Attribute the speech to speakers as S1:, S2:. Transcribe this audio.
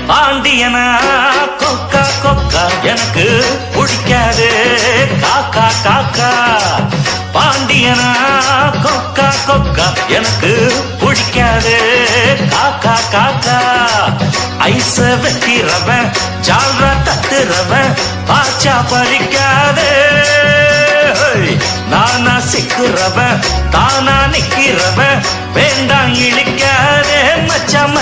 S1: பாண்டியனா கொக்கா கொக்கா எனக்கு பிடிக்காது காக்கா காக்கா. பாண்டியனா கொக்கா கொக்கா எனக்கு பிடிக்காது காக்கா காக்கா. ஐச வெட்டிறவன் ஜால்ரா தட்டுறவன் பாச்சா பறிக்காது. நானா சிக்குறவன் தானா நிக்கிறவன் வேண்டாம் இழிக்காதே மச்சான்.